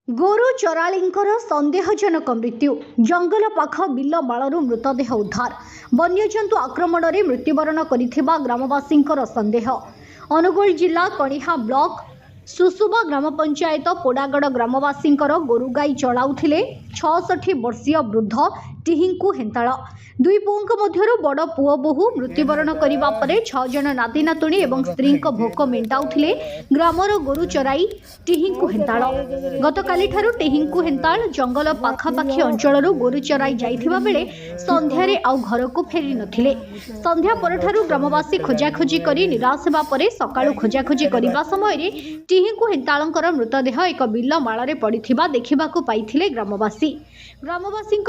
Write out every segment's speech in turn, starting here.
गोरु चराळींकर संदेहजनक मृत्यु जंगल पाख बिल माळरू मृतदेह उद्धार वन्यजंतु आक्रमण में मृत्युवरण करिथिबा ग्रामवासींकर संदेह अनुगुल जिला कणिहा ब्लॉक सुसुबा ग्राम पंचायत पोड़ागड़ ग्रामवासींकर गोरु गाई चलाउथिले 66 वर्षीय वृद्ध टिहिंकु हेन्ताळ दुई पुओं मध्यरु बड़ पुओ बोहू मृत्युवरण करने पर 6 जन नाती नातुणी एवं स्त्री भोक मेंटाउथिले ग्रामर गोरु चराई टिहिंकु हेन्ताळ गतकाली ठारु टिहिंकु हेन्ताळ जंगल पाखापाखी अंचलरू गोरु चराई जाइथिबा बेले संध्यारे आउ घरकु फेरी नथिले संध्या परठारु ग्रामवासी खोजाखोजी करी निराश हेबा परे सकाळु खोजाखोजी करिबा समय रे टिहिंकु हेन्ताळंकर मृतदेह एक बिल माଳରେ पड़िथिबा देखिबाकु पाइथिले ग्रामवासी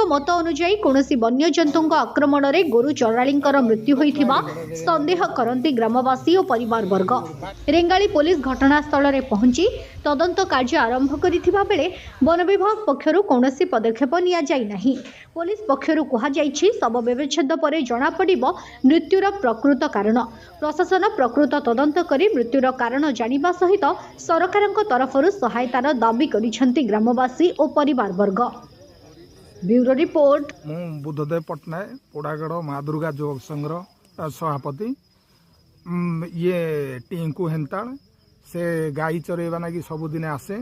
मत अनुसार कौनसी वन्यजंतु आक्रमण में गोरु चराळींकर मृत्यु होइथिबा संदेह करती ग्रामवासी और परिवार वर्ग रेंगाली पुलिस घटनास्थल में पहुंची तदंत कार्य आरंभ करिथिबा बेले वन विभाग पक्षरु कौनसी पदक्षेप निया जाई नाही। पुलिस पक्षरु कहा जाइछि शव व्यवच्छेद पर जना पड़िबो मृत्युर प्रकृत कारण प्रशासन प्रकृत तदंत करी मृत्युर कारण जानिबा सहित सरकारक तरफरु सहायतार दाबी करिसेंति ग्रामवासी और परिवार वर्ग। ब्यूरो रिपोर्ट मु बुद्धदेव पट्टनायक पोड़ागड़ माँ दुर्गा युवक संघ सभापति। ये टिंकु हेन्ताळ से गाई चरेवा नाकि सबुदिन आसे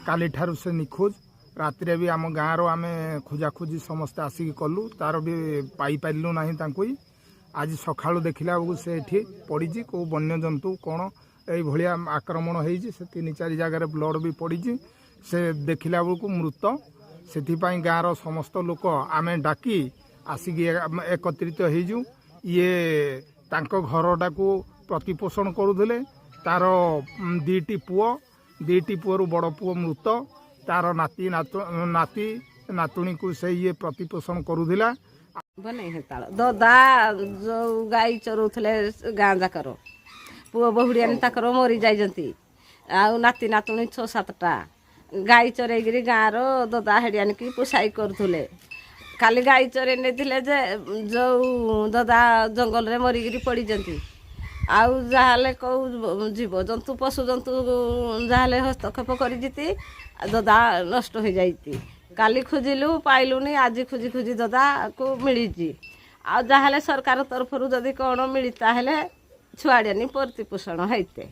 काली ठारू से निखोज राति भी आम गाँव आम खोजाखोजी समस्ते आसिक कलु तार भी पाई पारू ना आज सकाळु देखला बेलू से पड़ी कौ वन्यजंतु कौन ये आक्रमण होती से 3-4 जगार ब्लड भी पड़ी से देखला बेलू मृत से गाँव समस्त लोक आम डाकी आसिक एकत्रित होजु ये घरटा को प्रतिपोषण करुले तार 2टी पुओ बड़ पुओ मृत तार नाती नातुणी को से ये प्रतिपोषण करुला ददा जो गाई चरुले गाँ जाकर पुओ बहुड़िया मरी जाइजंती आ नाती नातुणी 6-7टा गाई चरईकरी गाँव ददा हेड़ियान की पोसाई करुले खाली गाई चरई नहीं जो ददा जंगल में मरिकी पड़ीजंती आउ जहाँ कौ जीव जंतु पशु जंतु जहाँ हस्तक्षेप कर ददा नष्ट हो जाती काली खोजिलु पाइलुनी आज खोजी खोजी ददा को मिली आ जहाँ सरकार तरफ जदि कौन मिलता है छुआड़ियानी प्रतिपोषण होते।